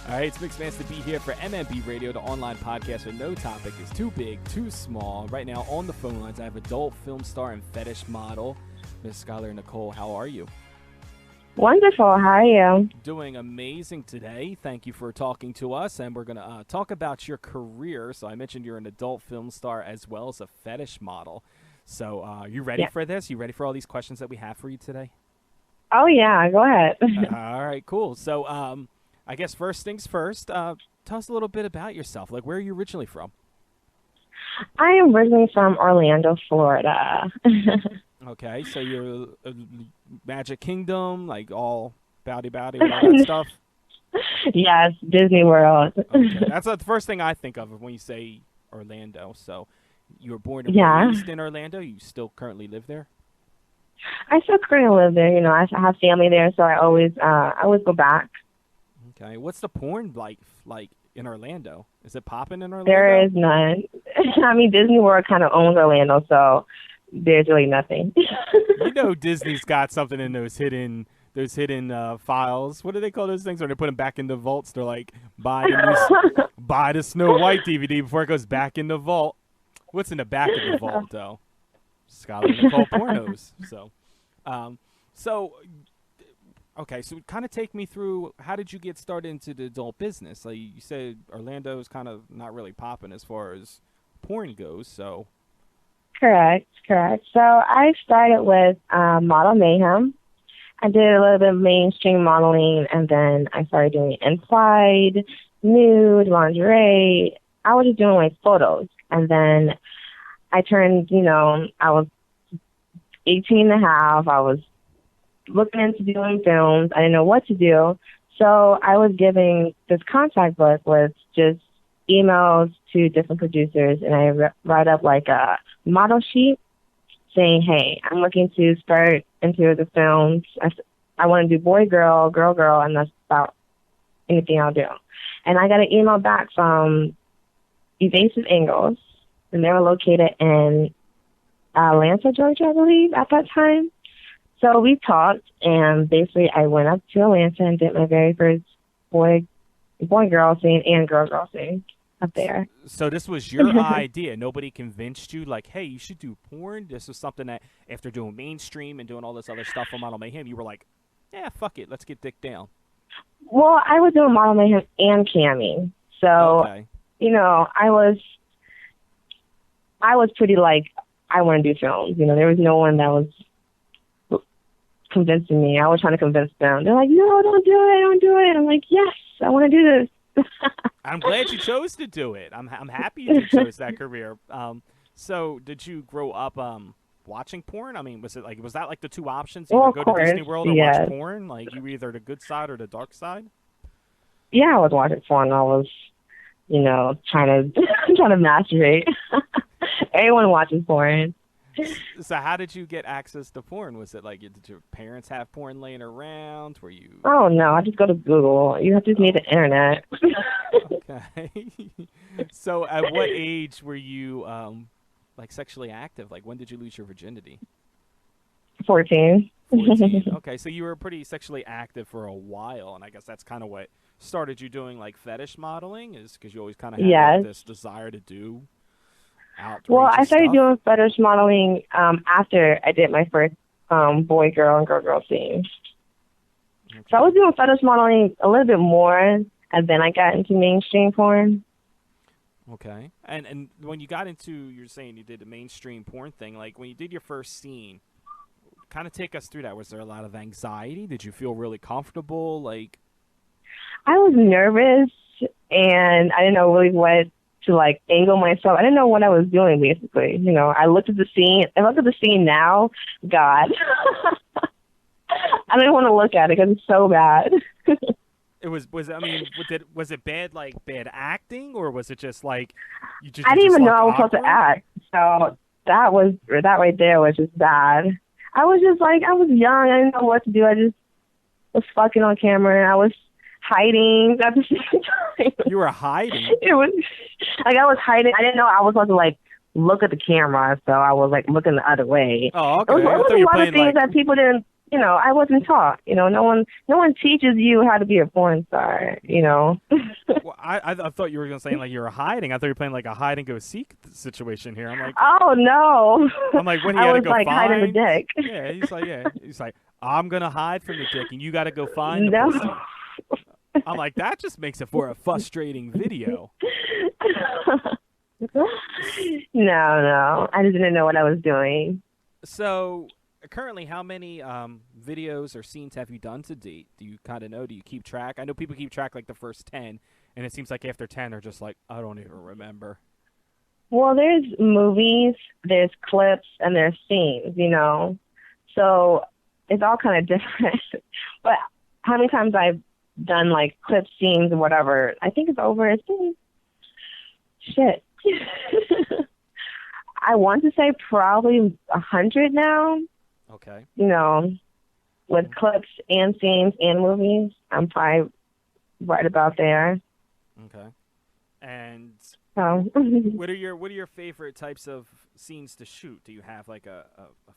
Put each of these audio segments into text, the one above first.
All right, it's Masta B here for MMB Radio, the online podcast where no topic is too big, too small. Right now on the phone lines, I have adult film star and fetish model, Miss Skyler Nicole. How are you? Wonderful. How are you? Doing amazing today. Thank you for talking to us, and we're going to talk about your career. So I mentioned you're an adult film star as well as a fetish model. So are you ready for this? You ready for all these questions that we have for you today? Oh, yeah. Go ahead. All right, cool. So I guess first things first, tell us a little bit about yourself. Like, where are you originally from? I am originally from Orlando, Florida. Okay, so you're Magic Kingdom, like all bowdy, all that stuff? Yes, Disney World. Okay. That's the first thing I think of when you say Orlando. So you were born and raised in Orlando? You still currently live there? I still currently live there. You know, I have family there, so I always go back. Okay, what's the porn like in Orlando? Is it popping in Orlando? There is none. I mean, Disney World kind of owns Orlando, so there's really nothing. You know, Disney's got something in those hidden files. What do they call those things when they put them back in the vaults? They're like, buy the Snow White DVD before it goes back in the vault. What's in the back of the vault, though? Skyler Nicole pornos. Okay, so kind of take me through, how did you get started into the adult business? Like you said, Orlando is kind of not really popping as far as porn goes, so. Correct. So I started with Model Mayhem. I did a little bit of mainstream modeling, and then I started doing inside, nude, lingerie. I was just doing like photos, and then I turned, I was 18 and a half. I was looking into doing films. I didn't know what to do. So I was giving this contact book with just emails to different producers, and I write up like a model sheet saying, hey, I'm looking to start into the films. I want to do boy, girl, girl, girl, and that's about anything I'll do. And I got an email back from Evasive Angles, and they were located in Atlanta, Georgia, I believe, at that time. So we talked, and basically I went up to Atlanta and did my very first boy-girl scene and girl-girl scene up there. So this was your idea. Nobody convinced you, like, hey, you should do porn? This was something that, after doing mainstream and doing all this other stuff on Model Mayhem, you were like, yeah, fuck it, let's get dick down. Well, I was doing Model Mayhem and camming. So, okay. I was pretty like, I want to do films. There was no one that was convincing me. I was trying to convince them. They're like, no, don't do it. I'm like, yes, I want to do this. I'm glad you chose to do it. I'm happy you chose that career. So did you grow up watching porn? I mean, was that like the two options? Either go to Disney World or watch porn? Like, you were either the good side or the dark side? Yeah, I was watching porn. I was, trying to masturbate. Everyone watches porn. So how did you get access to porn? Was it like, did your parents have porn laying around? Were you? Oh, no. I just go to Google. You just need the internet. Okay. So at what age were you sexually active? Like, when did you lose your virginity? 14. 14. Okay, so you were pretty sexually active for a while, and I guess that's kind of what started you doing like fetish modeling, is because you always kind of had this desire to do. Well, I started doing fetish modeling after I did my first boy, girl, and girl scene. Okay. So I was doing fetish modeling a little bit more, and then I got into mainstream porn. Okay. And when you got into, you're saying you did the mainstream porn thing, like when you did your first scene, kind of take us through that. Was there a lot of anxiety? Did you feel really comfortable? Like, I was nervous, and I didn't know really what to angle myself. I didn't know what I was doing, basically. I looked at the scene. I look at the scene now, God. I didn't want to look at it because it's so bad. Was it bad acting, or was it just like you just? I didn't even know I was supposed to act. So that right there was just bad. I was just I was young. I didn't know what to do. I just was fucking on camera, and I was hiding at the same time. You were hiding? It was I was hiding. I didn't know I was supposed to look at the camera, so I was looking the other way. Oh, okay. It was a lot of things that people didn't I wasn't taught. No one teaches you how to be a porn star. Well, I thought you were going to say like you were hiding. I thought you were playing like a hide and go seek situation here. I'm like, oh no. I'm like, when he I had to was go like find hiding the dick. He's like, I'm gonna hide from the dick, and you got to go find the No. pussy. I'm like, that just makes it for a frustrating video. No. I just didn't know what I was doing. So, currently, how many videos or scenes have you done to date? Do you kind of know? Do you keep track? I know people keep track like the first 10, and it seems like after 10, they're just like, I don't even remember. Well, there's movies, there's clips, and there's scenes, So it's all kind of different. But how many times I've done like clip scenes or whatever, I think it's over. Shit. I want to say probably 100 now. Okay. With clips and scenes and movies, I'm probably right about there. Okay. And So, what are your favorite types of scenes to shoot? Do you have like a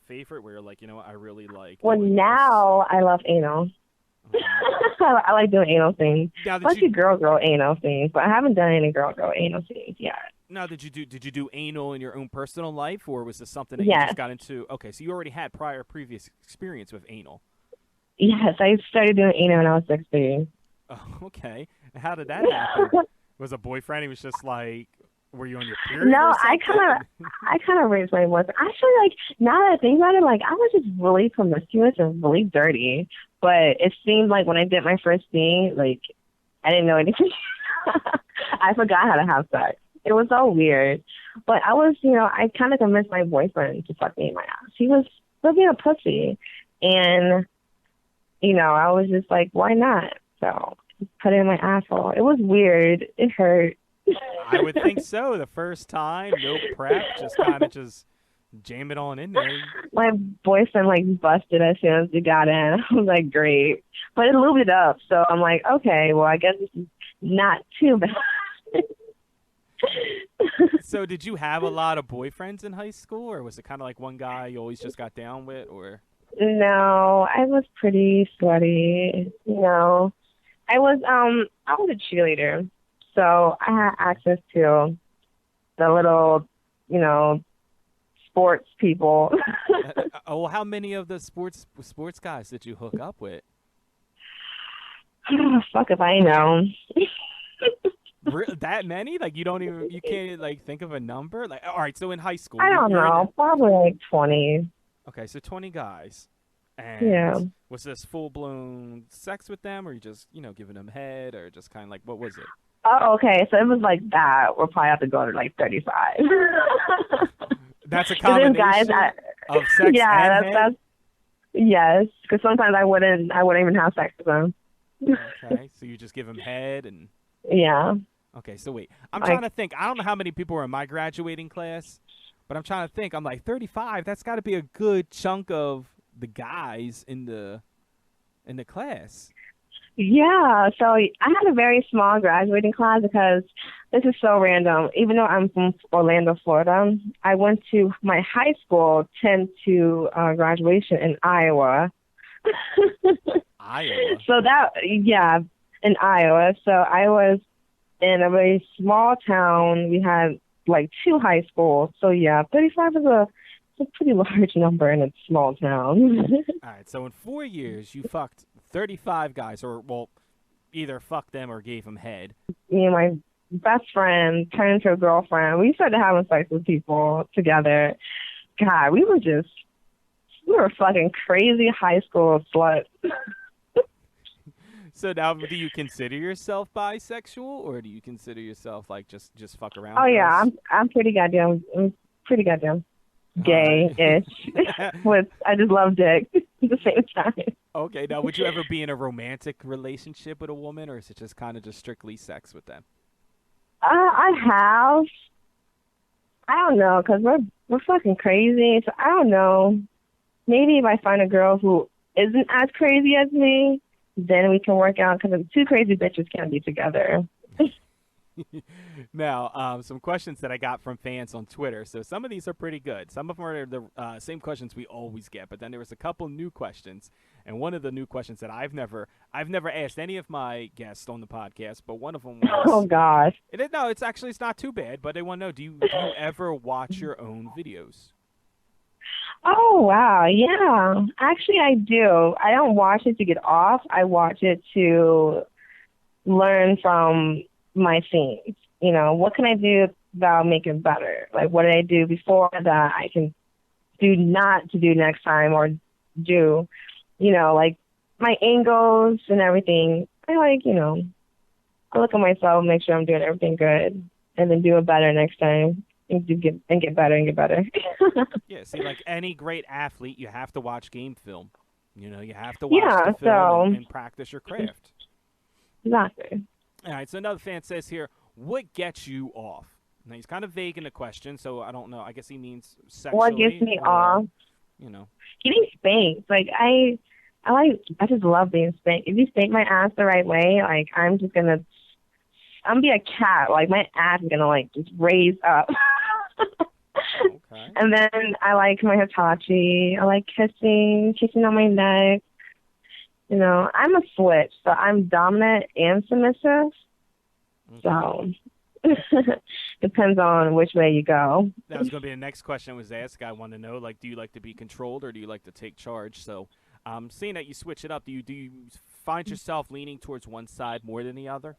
favorite where you're like, I really like? Well, now I love anal. Okay. I like doing anal scenes. Especially girl anal scenes, but I haven't done any girl anal scenes yet. Now, did you do anal in your own personal life, or was this something that you just got into? Okay, so you already had previous experience with anal. Yes, I started doing anal when I was 16. Oh, okay. How did that happen? Was a boyfriend? He was just like, were you on your period? No, I kind of raised my voice. Actually, like now that I think about it, like I was just really promiscuous and really dirty. But it seemed like when I did my first scene, like I didn't know anything. I forgot how to have sex. It was so weird. But I was, I kind of convinced my boyfriend to fuck me in my ass. He was still being a pussy. And, I was just like, why not? So put it in my asshole. It was weird. It hurt. I would think so. The first time, no prep, just kind of just jam it on in there. My boyfriend like busted as soon as we got in. I was like, great. But it lubed it up. So I'm like, okay, well, I guess this is not too bad. So did you have a lot of boyfriends in high school, or was it kind of like one guy you always just got down with, or? No, I was pretty sweaty. I was a cheerleader, so I had access to the little, sports people. Oh, how many of the sports guys did you hook up with? Fuck if I know. That many? Like you can't like think of a number? Like all right, so in high school, I don't know, probably like 20. Okay, so 20 guys. And was this full blown sex with them, or you just giving them head, or just kind of like what was it? Oh, okay, so it was like that. We'll probably have to go to like 35. That's a combination of sex and head? That's yes, because sometimes I wouldn't even have sex with them. Okay, so you just give them head and. Yeah. Okay, so wait. I'm trying to think. I don't know how many people were in my graduating class, but I'm trying to think. I'm like 35. That's got to be a good chunk of the guys in the class. Yeah, so I had a very small graduating class because this is so random. Even though I'm from Orlando, Florida, I went to my high school 10 to graduation in Iowa. Iowa? So in Iowa. So I was in a very small town. We had like 2 high schools. So 35 is a pretty large number in a small town. All right, so in 4 years, you fucked 35 guys, or, well, either fucked them or gave them head. Me and my best friend turned into a girlfriend. We started having sex with people together. God, we were fucking crazy high school sluts. So now, do you consider yourself bisexual, or do you consider yourself like just fuck around? Oh yeah, I'm pretty goddamn gay-ish. I just love dick at the same time. Okay, now would you ever be in a romantic relationship with a woman, or is it just kind of just strictly sex with them? I have. I don't know, because we're fucking crazy. So I don't know. Maybe if I find a girl who isn't as crazy as me, then we can work out, because 2 crazy bitches can't be together. Now, some questions that I got from fans on Twitter. So some of these are pretty good. Some of them are the same questions we always get, but then there was a couple new questions. And one of the new questions that I've never asked any of my guests on the podcast, but one of them was, Oh gosh. no, it's not too bad, but they want to know, do you ever watch your own videos? Oh wow, yeah. Actually, I do. I don't watch it to get off. I watch it to learn from my scenes. You know, what can I do that'll make it better? Like, what did I do before that I can do not to do next time, or do, you know, like my angles and everything. I I look at myself, make sure I'm doing everything good, and then do it better next time. And get better and get better. Yeah, see, like any great athlete, you have to watch game film. You know, you have to watch the film and practice your craft. Exactly. All right, so another fan says here, what gets you off? Now, he's kind of vague in the question, so I don't know. I guess he means sexually. What gets me off? You know. Getting spanked. Like, I just love being spanked. If you spank my ass the right way, like, I'm be a cat. Like, my ass is gonna, like, just raise up. Okay. And then I like my Hitachi. I like kissing on my neck. You know, I'm a switch, so I'm dominant and submissive. Okay. So depends on which way you go. That was going to be the next question I was asked. I want to know, like, do you like to be controlled or do you like to take charge? So, seeing that you switch it up, do you find yourself leaning towards one side more than the other?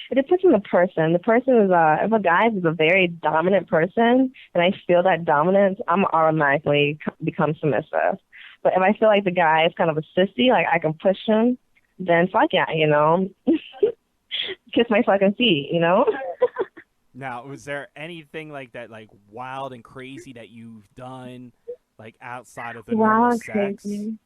It depends on the person. The person is if a guy is a very dominant person and I feel that dominance, I'm automatically become submissive. But if I feel like the guy is kind of a sissy, like I can push him, then fuck yeah, you know. Kiss my fucking feet, you know. Now, was there anything like that, like wild and crazy that you've done, like outside of the normal sex? Crazy.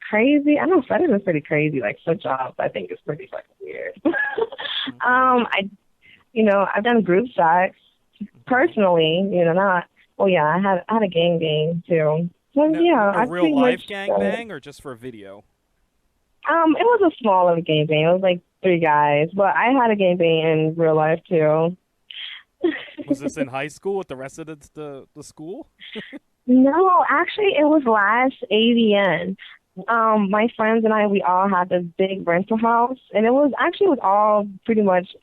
Crazy? I know Freddy was pretty crazy. Like switch off, I think is pretty fucking weird. I've done group sex personally. You know, not. Well, yeah, I had a gang too. So now, yeah, a real life gangbang or just for a video? It was a smaller gangbang. It was like 3 guys, but I had a gangbang in real life too. Was this in high school with the rest of the school? No, actually, it was last AVN. My friends and I, we all had this big rental house, and it was all pretty much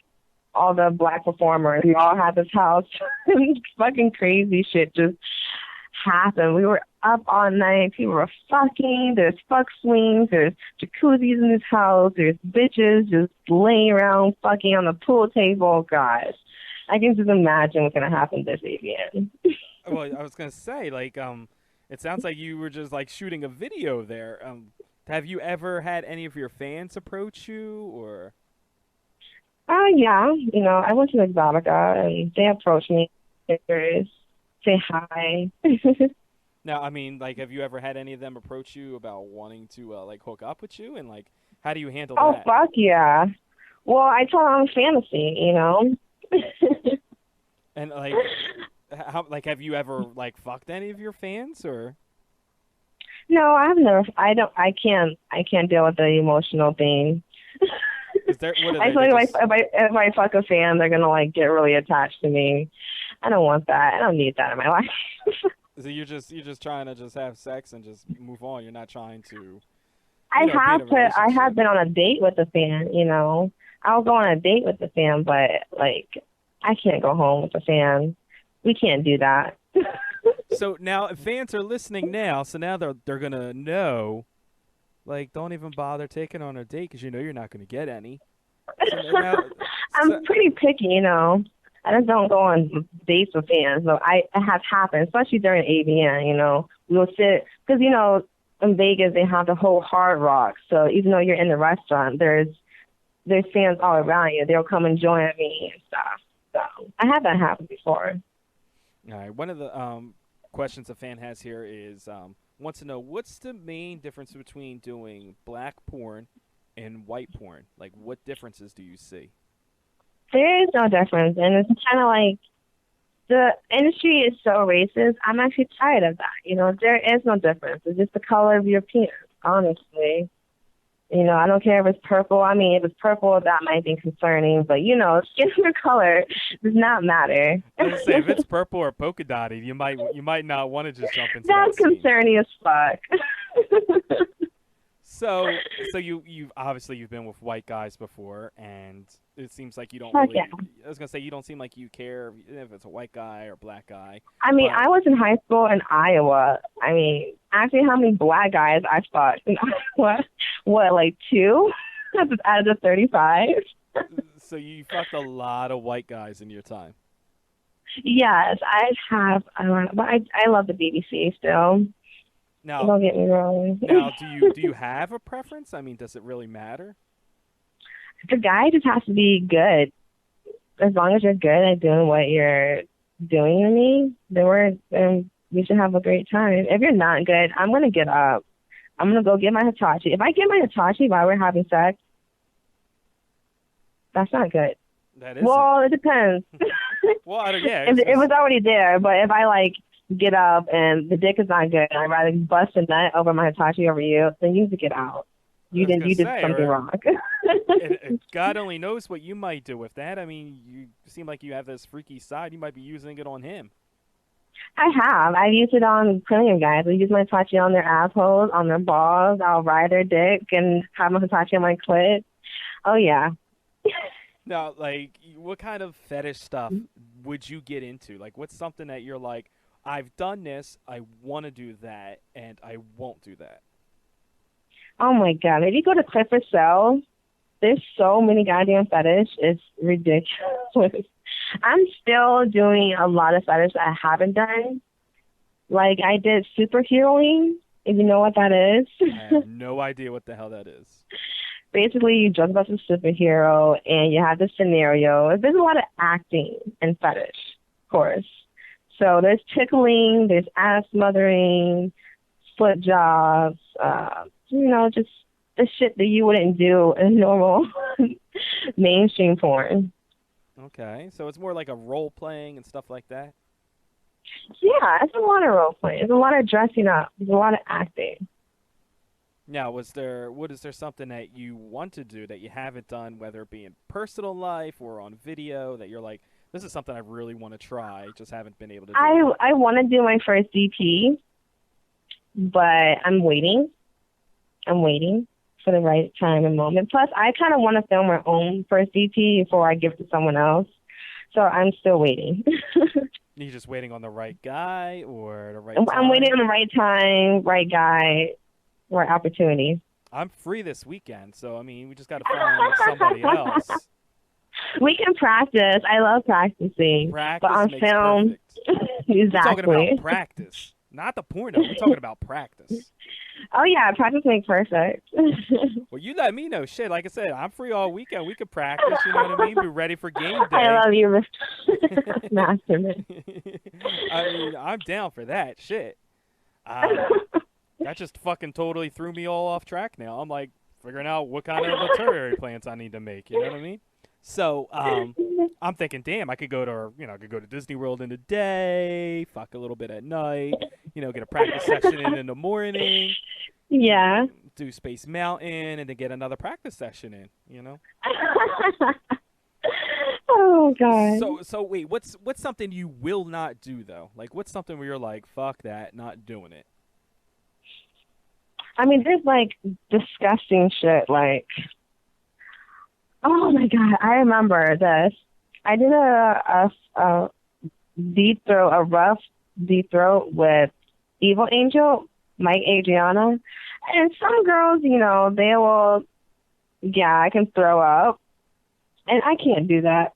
all the black performers. We all had this house, and fucking crazy shit just happened. We were up all night. People were fucking. There's fuck swings. There's jacuzzis in this house. There's bitches just laying around fucking on the pool table. Gosh, I can just imagine what's gonna happen this AVN. Well, I was gonna say, like, it sounds like you were just like shooting a video there. Have you ever had any of your fans approach you, or? Yeah. You know, I went to Exotica and they approached me. Say hi. Now, I mean, like, have you ever had any of them approach you about wanting to like hook up with you, and like, how do you handle that? Oh fuck yeah! Well, I tell them fantasy, you know. And like. Have you ever like fucked any of your fans or? No, I've never. I can't deal with the emotional thing. Is there? I feel like if I fuck a fan, they're gonna like get really attached to me. I don't want that. I don't need that in my life. So you're just trying to just have sex and just move on. You're not trying to. I have been on a date with a fan. You know, I'll go on a date with the fan, but like I can't go home with a fan. We can't do that. So now fans are listening now, so now they're going to know, like, don't even bother taking on a date because you know you're not going to get any. I'm pretty picky, you know. I just don't go on dates with fans. So it has happened, especially during AVN, you know. We'll sit, because, you know, in Vegas they have the whole Hard Rock. So even though you're in the restaurant, there's fans all around you. They'll come and join me and stuff. So I had that happen before. All right. One of the questions a fan has here is wants to know what's the main difference between doing black porn and white porn? Like, what differences do you see? There is no difference, and it's kind of like the industry is so racist. I'm actually tired of that. You know, there is no difference. It's just the color of your penis, honestly. You know, I don't care if it's purple. I mean, if it's purple, that might be concerning. But, you know, skin color does not matter. I was gonna say, if it's purple or polka dotted, you might not want to just jump into that That's scene. concerning as fuck. So you've obviously been with white guys before, and it seems like you don't Fuck really. yeah. I was gonna say you don't seem like you care if it's a white guy or black guy. I mean, but- I was in high school in Iowa. I mean, actually, how many black guys I fucked in Iowa? What, like 2 out of the 35? So you fucked a lot of white guys in your time. Yes, I have. But I love the BBC still. Now, Don't get me wrong. now, do you have a preference? I mean, does it really matter? The guy just has to be good. As long as you're good at doing what you're doing to me, then we should have a great time. If you're not good, I'm gonna get up. I'm gonna go get my Hitachi. If I get my Hitachi while we're having sex, that's not good. That is. Well, it depends. Well, yeah. It was already there, but if I like get up and the dick is not good, and I'd rather bust a nut over my Hitachi over you, then you need to get out. You did something wrong. God only knows what you might do with that. I mean, you seem like you have this freaky side. You might be using it on him. I have. I've used it on plenty of guys. I use my Hitachi on their assholes, on their balls. I'll ride their dick and have my Hitachi on my clit. Oh, yeah. Now, like, what kind of fetish stuff would you get into? Like, what's something that you're like, I've done this, I want to do that, and I won't do that? Oh, my God. If you go to Clifford Cell, there's so many goddamn fetish. It's ridiculous. I'm still doing a lot of fetish that I haven't done. Like, I did superheroing, if you know what that is. I have no idea what the hell that is. Basically, you dress up as a superhero, and you have the scenario. There's a lot of acting and fetish, of course. So there's tickling, there's ass smothering, foot jobs, you know, just the shit that you wouldn't do in normal mainstream porn. Okay, so it's more like a role playing and stuff like that? Yeah, it's a lot of role playing. There's a lot of dressing up. There's a lot of acting. Now, is there something that you want to do that you haven't done, whether it be in personal life or on video, that you're like, this is something I really want to try, just haven't been able to do? I want to do my first DP, but I'm waiting. I'm waiting for the right time and moment. Plus, I kind of want to film my own first DP before I give it to someone else. So I'm still waiting. You're just waiting on the right guy or the right time? I'm waiting on the right time, right guy, right opportunity. I'm free this weekend, so, I mean, we just got to find somebody else. We can practice. I love practicing. Practice but on makes film, perfect. exactly. We're talking about practice, not the porno. We're talking about practice. Oh, yeah, practice makes perfect. Well, you let me know. Shit, like I said, I'm free all weekend. We could practice, you know what I mean? Be ready for game day. I love you, Masterman. I mean, I'm down for that. Shit. That just fucking totally threw me all off track now. I'm like figuring out what kind of itinerary plans I need to make. You know what I mean? So I'm thinking, damn, I could go to Disney World in the day, fuck a little bit at night, get a practice session in the morning. Yeah. Do Space Mountain and then get another practice session in, Oh God. So wait, what's something you will not do though? Like what's something where you're like, fuck that, not doing it? I mean, there's like disgusting shit like, oh my God, I remember this. I did a deep throat, a rough deep throat with Evil Angel, Mike Adriana. And some girls, they will, yeah, I can throw up. And I can't do that.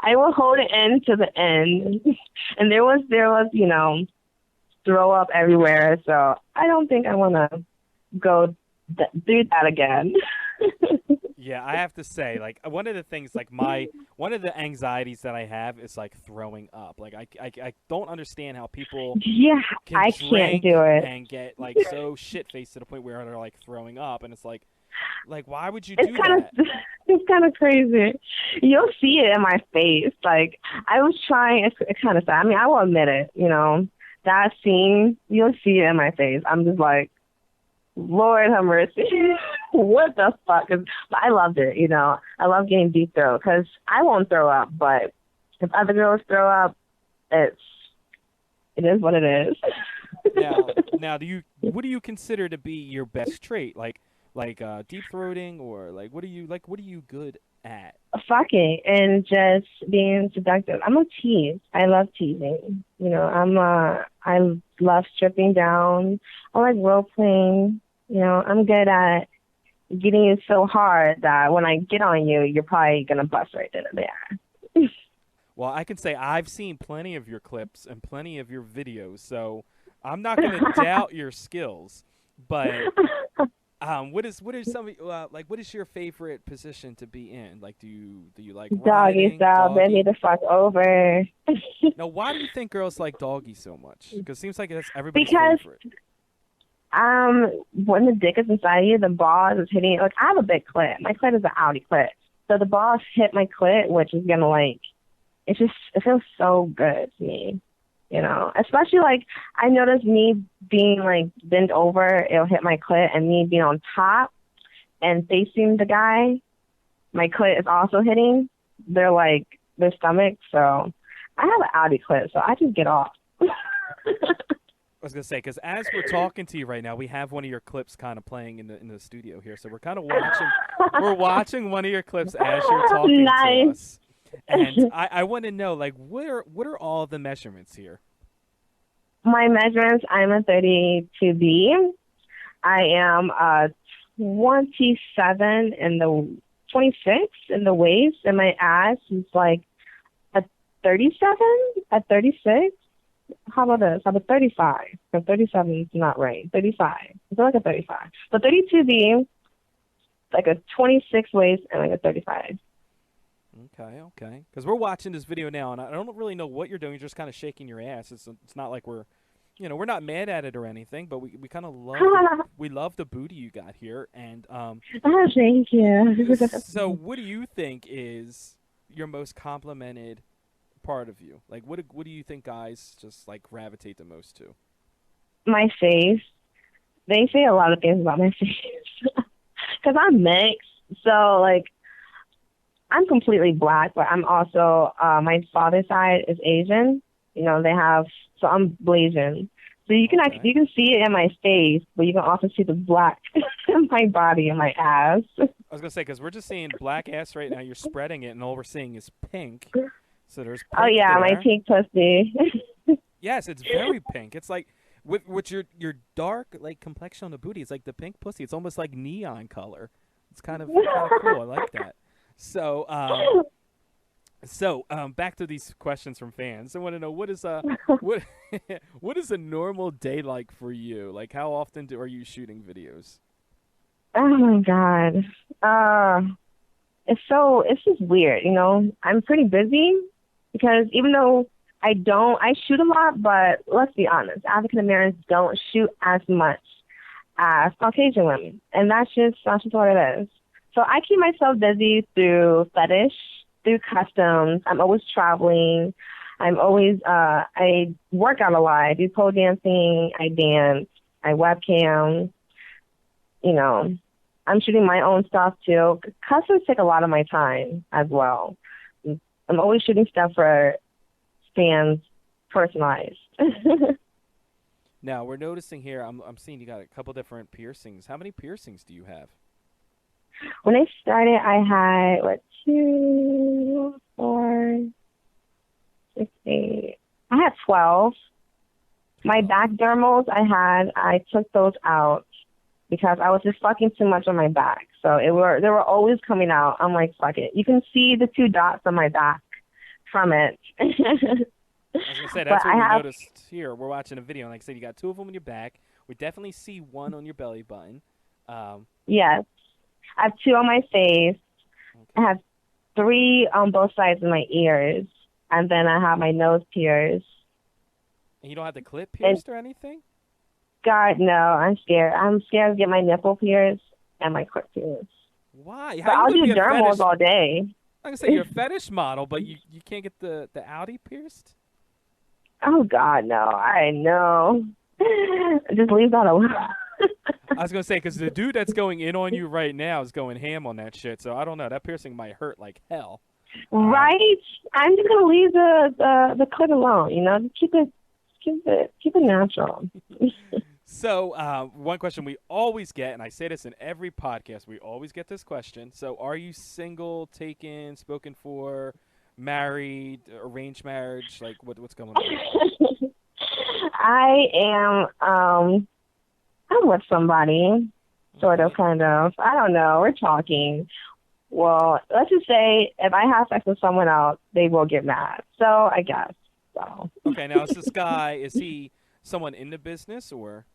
I will hold it in to the end. And there was, throw up everywhere. So I don't think I want to go do that again. Yeah, I have to say, like, one of the things, like, one of the anxieties that I have is, like, throwing up. Like, I don't understand how people I can't do it. And get, like, so shit-faced to the point where they're, like, throwing up. And it's like, why would you do that? It's kind of crazy. You'll see it in my face. Like, I was trying, it's kind of sad. I mean, I will admit it, that scene, you'll see it in my face. I'm just like, Lord have mercy. What the fuck? But I loved it, you know. I love getting deep throat because I won't throw up, but if other girls throw up, it is what it is. Now, what do you consider to be your best trait? Like deep throating, or what are you good at? Fucking and just being seductive. I'm a tease. I love teasing. You know, I love stripping down. I like role playing. You know, I'm good at getting you so hard that when I get on you, you're probably gonna bust right then and there. Well, I can say I've seen plenty of your clips and plenty of your videos, so I'm not going to doubt your skills. But what is some what is your favorite position to be in? Like, do you like doggy style? Bend me the fuck over. Now, why do you think girls like doggy so much? Because it seems like that's everybody's favorite. When the dick is inside you, the balls is hitting. Like, I have a big clit. My clit is an Audi clit, so the balls hit my clit, which is gonna it feels so good to me, you know. Especially I noticed me being bent over, it'll hit my clit, and me being on top and facing the guy, my clit is also hitting their stomach. So I have an Audi clit, so I just get off. I was gonna say, because as we're talking to you right now, we have one of your clips kind of playing in the studio here, so we're kind of watching. We're watching one of your clips as you're talking to us, and I want to know, what are all the measurements here? My measurements: I'm a 32B. I am 27 in the 26 in the waist, and my ass is a 37, a 36. How about this? I'm a 35. So 37 is not right. 35. It's like a 35. But 32B, a 26 waist and a 35. Okay. Because we're watching this video now, and I don't really know what you're doing. You're just kind of shaking your ass. It's not like we're not mad at it or anything, but we kind of love we love the booty you got here. And thank you. So what do you think is your most complimented part of you? What do you think guys just gravitate the most to? My face. They say a lot of things about my face because I'm mixed. So I'm completely black, but I'm also my father's side is Asian. You know, so I'm Blasian. So you can you can see it in my face, but you can also see the black in my body and my ass. I was gonna say, because we're just seeing black ass right now. You're spreading it, and all we're seeing is pink. So there's pink there. My pink pussy. Yes, it's very pink. It's with your dark complexion on the booty. It's like the pink pussy. It's almost like neon color. It's kind of cool. I like that. So back to these questions from fans. I want to know what is what is a normal day like for you? How often are you shooting videos? Oh my God. It's just weird, you know. I'm pretty busy because even though I shoot a lot, but let's be honest, African Americans don't shoot as much as Caucasian women, and that's just what it is. So I keep myself busy through fetish, through customs. I'm always traveling. I'm always I work out a lot. I do pole dancing. I dance. I webcam. You know, I'm shooting my own stuff too. Customs take a lot of my time as well. I'm always shooting stuff for fans, personalized. Now we're noticing here. I'm seeing you got a couple different piercings. How many piercings do you have? When I started, I had 2, 4, 6, 8. I had 12. My back dermals I took those out because I was just fucking too much on my back. So they were always coming out. I'm like, fuck it. You can see the 2 dots on my back from it. I was gonna say that's what we noticed here. We're watching a video, and like I said, you got 2 of them on your back. We definitely see 1 on your belly button. Yes. I have 2 on my face. Okay. I have 3 on both sides of my ears. And then I have my nose pierced. And you don't have the clip pierced or anything? God, no. I'm scared. I'm scared to get my nipple pierced and my clip pierced. Why? But I'll do dermals all day. I'm going to say you're a fetish model, but you can't get the Audi pierced? Oh, God, no. I know. Just leave that alone. I was gonna say because the dude that's going in on you right now is going ham on that shit. So I don't know. That piercing might hurt like hell. Right? I'm just gonna leave the clit alone. You know, just keep it natural. So one question we always get, and I say this in every podcast, we always get this question. So are you single, taken, spoken for, married, arranged marriage? Like what's going on? I am. I'm with somebody, sort of, kind of. I don't know. We're talking. Well, let's just say if I have sex with someone else, they will get mad. So I guess so. Okay, now is this guy? Is he someone in the business or?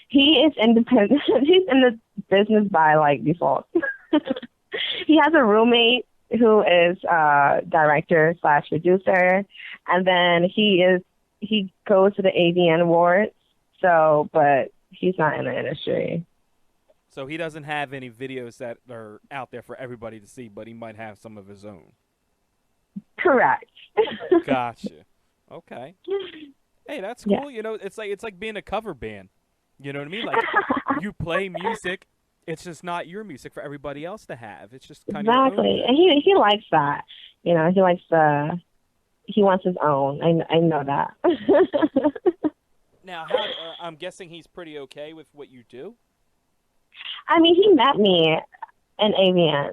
He is independent. He's in the business by like default. He has a roommate who is director / producer, and then he goes to the AVN Awards. So, but he's not in the industry. So he doesn't have any videos that are out there for everybody to see, but he might have some of his own. Correct. Gotcha. Okay. Hey, that's cool. Yeah. You know, it's like being a cover band. You know what I mean? Like you play music, it's just not your music for everybody else to have. It's just kind of exactly, and he likes that. You know, he likes he wants his own. I know that. Now, I'm guessing he's pretty okay with what you do? I mean, he met me in AVN.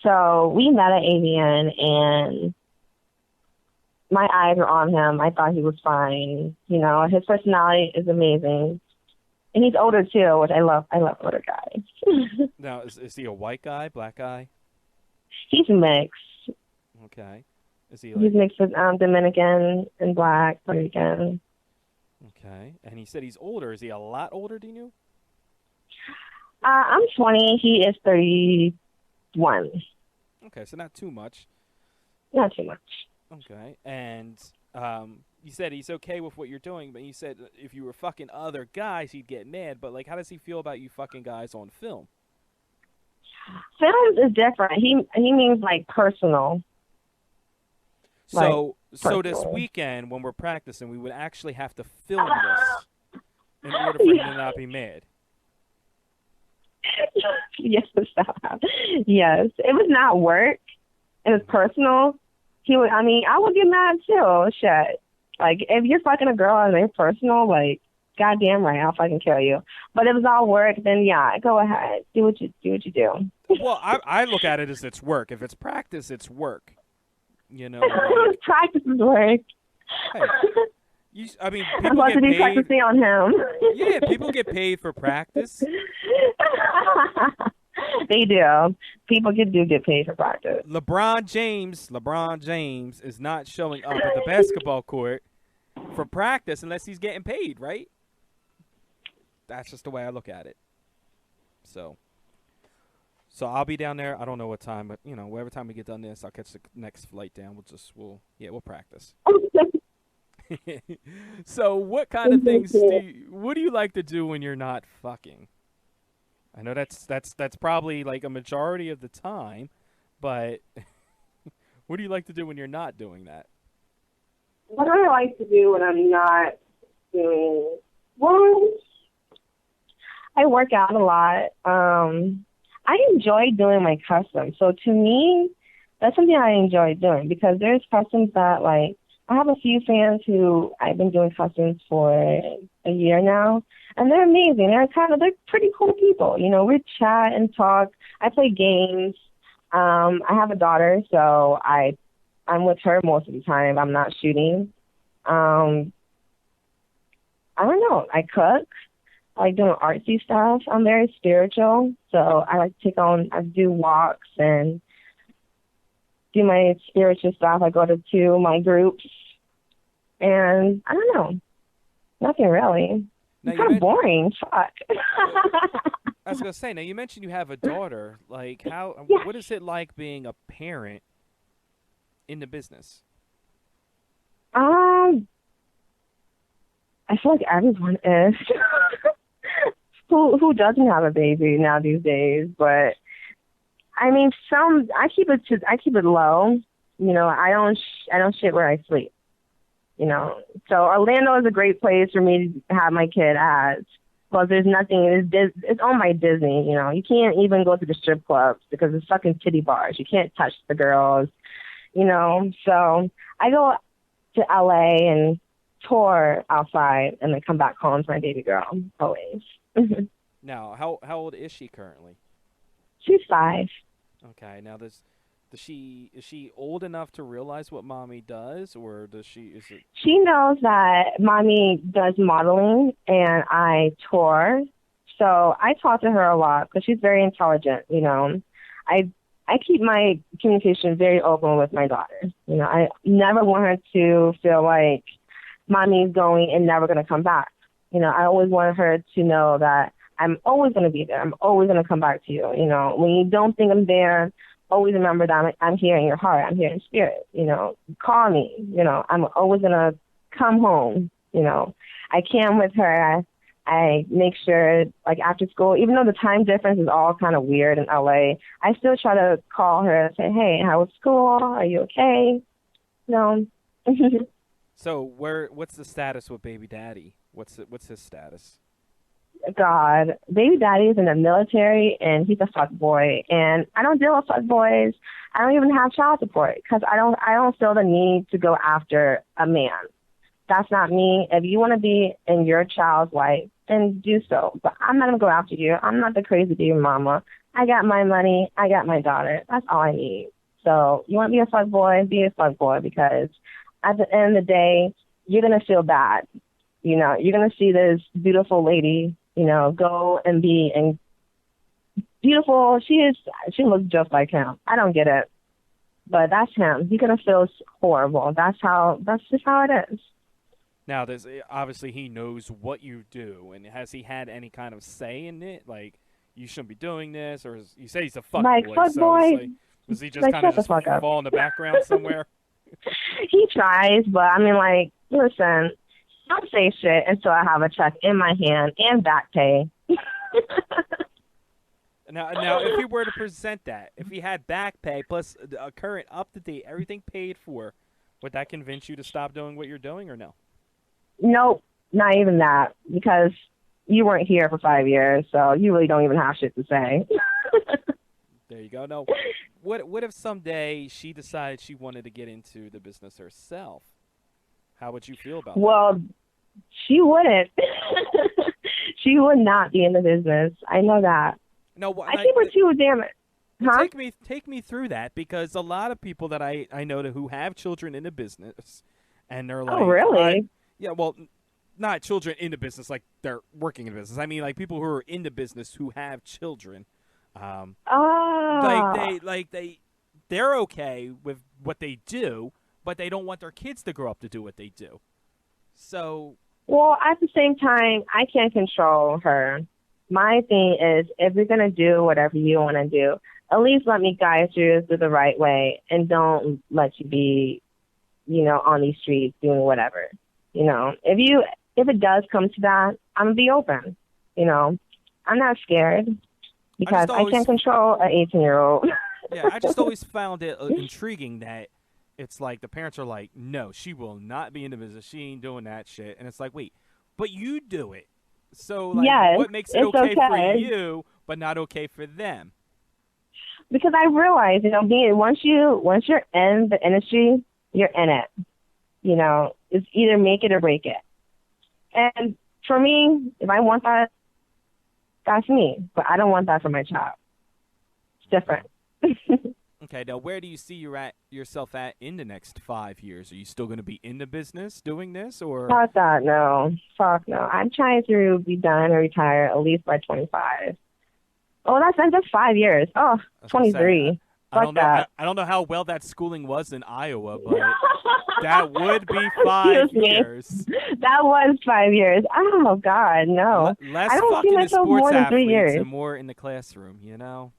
So we met at AVN, and my eyes were on him. I thought he was fine. You know, his personality is amazing. And he's older, too, which I love. I love older guys. Now, is he a white guy, black guy? He's mixed. Okay. Is he He's mixed with Dominican and black, Puerto Rican. Okay. And he said he's older. Is he a lot older than you? I'm 20. He is 31. Okay, so not too much. Not too much. Okay. And you said he's okay with what you're doing, but you said if you were fucking other guys, he'd get mad. But, like, how does he feel about you fucking guys on film? Films is different. He means, like, personal. So this weekend when we're practicing, we would actually have to film this in order for him to not be mad. Yes, yes. It was not work. It was personal. I would get mad too. Shit. Like, if you're fucking a girl and it's personal, like, goddamn right, I'll fucking kill you. But if it's all work, then yeah, go ahead. Do what you do. Well, I look at it as it's work. If it's practice, it's work. You know, like, practice is work. Hey, people I'm about get to be paid. practicing on him. Yeah, people get paid for practice. They do. People do get paid for practice. LeBron James is not showing up at the basketball court for practice unless he's getting paid, right? That's just the way I look at it. So I'll be down there. I don't know what time, but you know, whatever time we get done this, I'll catch the next flight down. We'll practice. So what kind of things what do you like to do when you're not fucking? I know that's probably like a majority of the time, but what do you like to do when you're not doing that? What do I like to do when I'm not doing? Well, I work out a lot. I enjoy doing my customs. So to me, that's something I enjoy doing because there's customs that, like, I have a few fans who I've been doing customs for a year now, and they're amazing. They're pretty cool people. You know, we chat and talk. I play games. I have a daughter, so I'm with her most of the time. I'm not shooting. I don't know. I cook. I like doing artsy stuff. I'm very spiritual, so I like to I do walks and do my spiritual stuff. I go to my groups, and I don't know. Nothing really. It's kind of boring. Fuck. I was going to say, now you mentioned you have a daughter. Like, what is it like being a parent in the business? I feel like everyone is. Who doesn't have a baby now these days? But I mean, I keep it low. You know, I don't shit where I sleep. You know, so Orlando is a great place for me to have my kid at. Well, there's nothing. It's owned by Disney. You know, you can't even go to the strip clubs because it's fucking titty bars. You can't touch the girls. You know, so I go to LA and tour outside, and then come back home to my baby girl always. Now, how old is she currently? She's 5. Okay. Now, is she old enough to realize what mommy does, or is it? She knows that mommy does modeling and I tour, so I talk to her a lot because she's very intelligent. You know, I keep my communication very open with my daughter. You know, I never want her to feel like mommy's going and never going to come back. You know, I always want her to know that I'm always going to be there. I'm always going to come back to you. You know, when you don't think I'm there, always remember that I'm here in your heart. I'm here in spirit. You know, call me. You know, I'm always going to come home. You know, I camp with her. I make sure, like, after school, even though the time difference is all kind of weird in LA, I still try to call her and say, hey, how was school? Are you okay? No. So what's the status with baby daddy? What's his status? God, baby daddy is in the military, and he's a fuck boy. And I don't deal with fuck boys. I don't even have child support because I don't feel the need to go after a man. That's not me. If you want to be in your child's life, then do so. But I'm not going to go after you. I'm not the crazy baby mama. I got my money. I got my daughter. That's all I need. So you want to be a fuck boy, be a fuck boy, because at the end of the day, you're going to feel bad. You know, you're going to see this beautiful lady, you know, go and be and beautiful. She looks just like him. I don't get it. But that's him. You're going to feel horrible. That's just how it is. Now, obviously he knows what you do, and has he had any kind of say in it? Like, you shouldn't be doing this, or you say he's a fuck like, boy. Fuck so boy. Like, does he just kind of just fall in the background somewhere? He tries, but I mean, like, listen, don't say shit until I have a check in my hand and back pay. Now, if he were to present that, if he had back pay plus a current up-to-date, everything paid for, would that convince you to stop doing what you're doing, or no? Nope, not even that, because you weren't here for 5 years, so you really don't even have shit to say. There you go. No, what if someday she decided she wanted to get into the business herself? How would you feel about that? Well, she wouldn't. She would not be in the business. I know that. No, I think we're too damn it. Huh? Take me through that, because a lot of people that I know who have children in the business, and they're like, oh, really? Yeah, well, not children in the business like they're working in the business. I mean, like people who are in the business who have children. They're okay with what they do, but they don't want their kids to grow up to do what they do. So. Well, at the same time, I can't control her. My thing is, if you're gonna do whatever you want to do, at least let me guide you through the right way, and don't let you be, you know, on these streets doing whatever. You know, if it does come to that, I'm gonna be open. You know, I'm not scared because I can't control an 18-year-old. Yeah, I just always found it intriguing that it's like the parents are like, no, she will not be in the business. She ain't doing that shit. And it's like, wait, but you do it. So like, yes, what makes it okay for you, but not okay for them? Because I realize, you know, once you're in the industry, you're in it. You know, it's either make it or break it. And for me, if I want that, that's me. But I don't want that for my child. It's different. Okay, now where do you see yourself at in the next 5 years? Are you still going to be in the business doing this, or? Fuck that, no. Fuck no. I'm trying to be done or retire at least by 25. Oh, that's 5 years. Oh, 23. I don't know how well that schooling was in Iowa, but that would be 5 years. That was 5 years. Oh, God, no. Less I don't fucking see myself sports more than 3 athletes years. and more in the classroom, you know?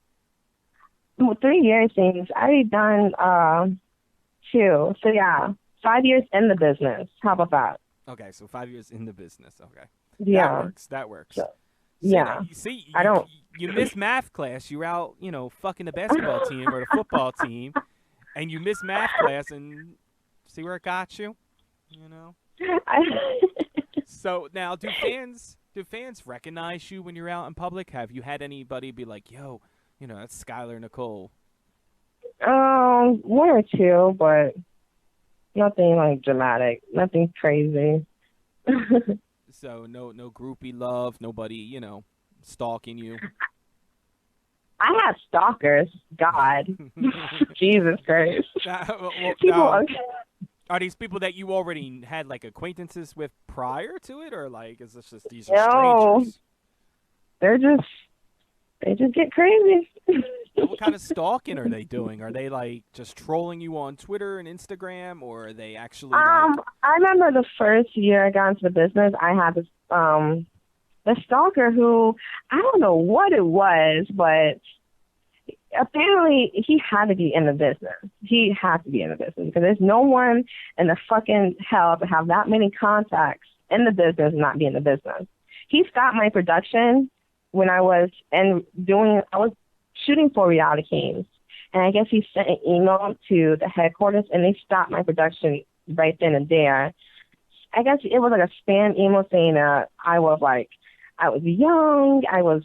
3 years seems. I already done 2. So, yeah, 5 years in the business. How about that? Okay, so 5 years in the business. Okay. Yeah. That works. So, yeah. You missed math class. You're out, you know, fucking the basketball team or the football team, and you missed math class, and see where it got you? You know? So now, do fans recognize you when you're out in public? Have you had anybody be like, "Yo, that's Skyler Nicole"? One or two, but nothing like dramatic, nothing crazy. So no groupie love, nobody, stalking you. I have stalkers. God, Jesus Christ. People. Are these people that you already had like acquaintances with prior to it, or like is this just these are No, strangers? they just get crazy. What kind of stalking are they doing? Are they like just trolling you on Twitter and Instagram, or are they actually? I remember the first year I got into the business, I had this the stalker who I don't know what it was, but apparently he had to be in the business. He had to be in the business because there's no one in the fucking hell to have that many contacts in the business and not be in the business. He stopped my production when I was shooting for Reality Kings. And I guess he sent an email to the headquarters and they stopped my production right then and there. I guess it was like a spam email saying that I was young, I was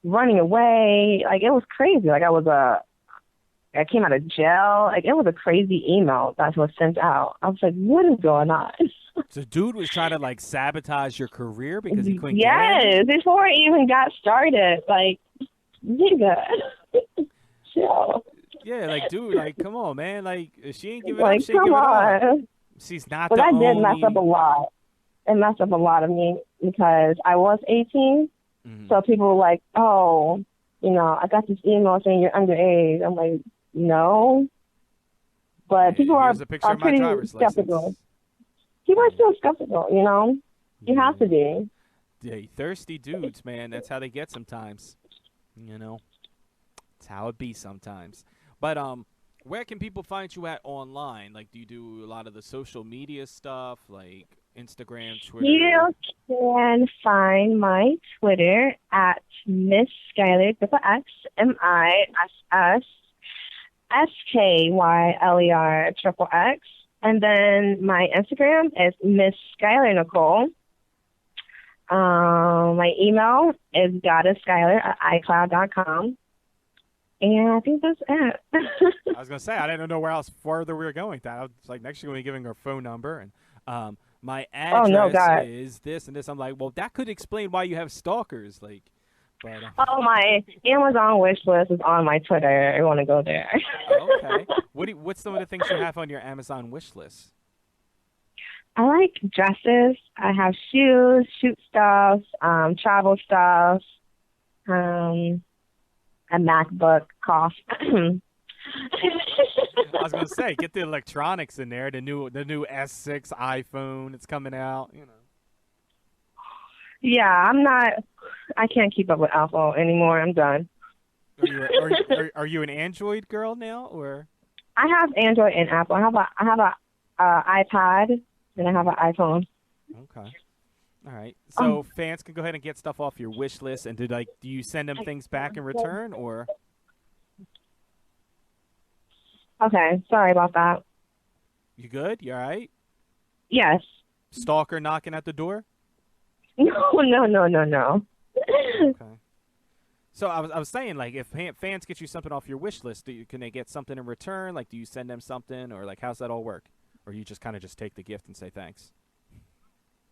running away. Like, it was crazy. Like, I came out of jail. Like, it was a crazy email that was sent out. I was like, what is going on? So dude was trying to like sabotage your career because he couldn't get Yes, before it even got started. Like, nigga. Chill. Yeah, like, dude, like, come on, man. Like, if she ain't giving like, up, she ain't come giving on. up. She's not But the I only... did mess up a lot. It messed up a lot of me because I was 18. So people were like, oh, I got this email saying you're underage. I'm like, no. But people are pretty skeptical. People are still skeptical, You have to be. Yeah, thirsty dudes, man. That's how they get sometimes. It's how it be sometimes. But where can people find you at online? Like, do you do a lot of the social media stuff, like Instagram, Twitter? You can find my Twitter at Miss Skyler, XXX, MISSKYLER, and then my Instagram is Miss Skyler Nicole. My email is goddessskyler@icloud.com. And I think that's it. I was going to say, I didn't know where else further we were going with that. I was like, next you're going to be giving her phone number. And my address is this and this. I'm like, well, that could explain why you have stalkers. Like, but, my Amazon wish list is on my Twitter. I want to go there. Okay. What's some of the things you have on your Amazon wish list? I like dresses. I have shoes, shoot stuff, travel stuff, a MacBook cost. I was gonna say, get the electronics in there. The new S6 iPhone, it's coming out. Yeah, I can't keep up with Apple anymore. I'm done. Are you an Android girl now, or? I have Android and Apple. I have a iPad and I have an iPhone. Okay. All right. So fans can go ahead and get stuff off your wish list, and do you send them things back in return, or? Okay. Sorry about that. You good? You all right? Yes. Stalker knocking at the door? No. Okay. So I was saying, like, if fans get you something off your wish list, can they get something in return? Like, do you send them something, or like, how's that all work? Or you just kind of just take the gift and say thanks?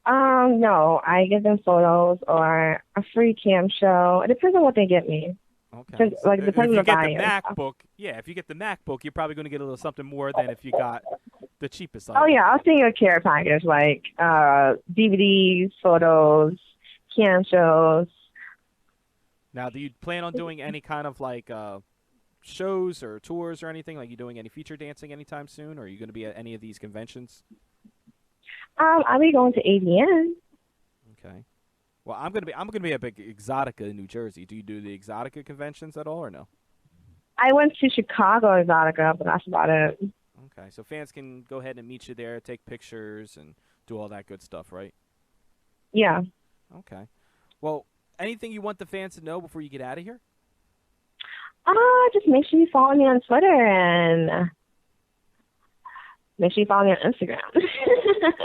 No, I give them photos or a free cam show. It depends on what they get me. Okay. Like, depends on the buyer. If you get the MacBook, you're probably going to get a little something more than if you got the cheapest item. Oh, yeah, I'll send you a care package, like DVDs, photos, cam shows. Now, do you plan on doing any kind of, like, shows or tours or anything? Like, you doing any feature dancing anytime soon? Or are you going to be at any of these conventions? I'll be going to ADN. Okay. Well, I'm gonna be at Big Exotica in New Jersey. Do you do the Exotica conventions at all, or no? I went to Chicago Exotica, but that's about it. Okay, so fans can go ahead and meet you there, take pictures, and do all that good stuff, right? Yeah. Okay. Well, anything you want the fans to know before you get out of here? Just make sure you follow me on Twitter and make sure you follow me on Instagram.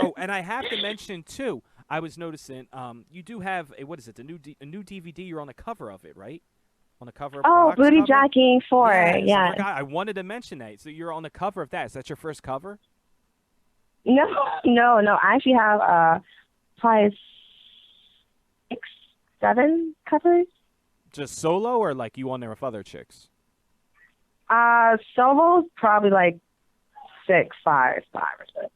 Oh, and I have to mention, too, I was noticing you do have what is it? A new DVD. You're on the cover of it, right? On the cover. Oh, Box Booty cover? Jacking 4. Yes, Yeah. I forgot. I wanted to mention that. So you're on the cover of that. Is that your first cover? No. I actually have probably 6, 7 covers. Just solo, or like you on there with other chicks? Solos probably like 6, 5 or 6.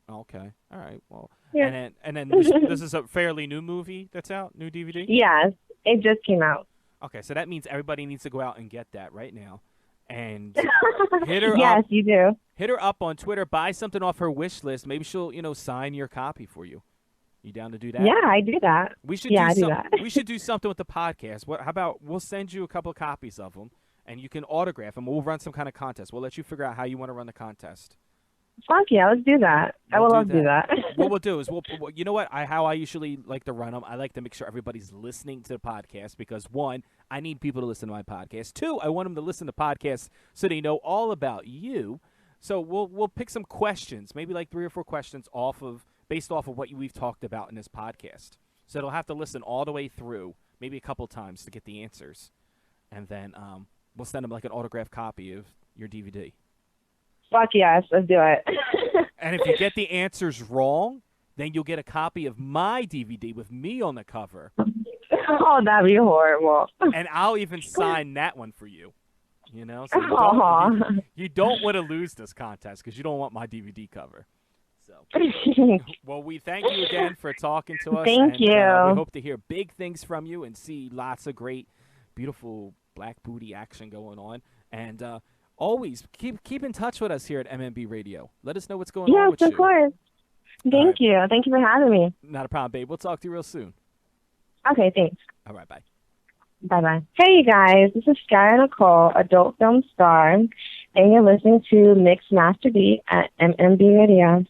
Okay. All right. Well, Yeah. and then this is a fairly new movie that's out, new DVD? Yes, it just came out. Okay, so that means everybody needs to go out and get that right now. And hit her Yes, up. you do. Hit her up on Twitter, buy something off her wish list. Maybe she'll, sign your copy for you. You down to do that? Yeah, I do that. We should I do do that. we should do something with the podcast. How about we'll send you a couple of copies of them and you can autograph them. We'll run some kind of contest. We'll let you figure out how you want to run the contest. Fuck yeah, let's do that. I would love to do that. What we'll do is you know what? How I usually like to run them. I like to make sure everybody's listening to the podcast because 1, I need people to listen to my podcast. 2, I want them to listen to podcasts so they know all about you. So we'll pick some questions, maybe like 3 or 4 questions based off of what we've talked about in this podcast. So they'll have to listen all the way through, maybe a couple times to get the answers, and then we'll send them like an autographed copy of your DVD. Fuck yes, let's do it. And if you get the answers wrong, then you'll get a copy of my DVD with me on the cover. Oh, that'd be horrible. And I'll even sign that one for you. So you don't want to lose this contest because you don't want my DVD cover. So, well, we thank you again for talking to us. Thank you. We hope to hear big things from you and see lots of great, beautiful black booty action going on. And always keep in touch with us here at MMB Radio. Let us know what's going on with you. Yes, of course. Thank you. Thank you for having me. Not a problem, babe. We'll talk to you real soon. Okay, thanks. All right, bye. Bye-bye. Hey, you guys. This is Skyler Nicole, adult film star, and you're listening to Mixed Master Beat at MMB Radio.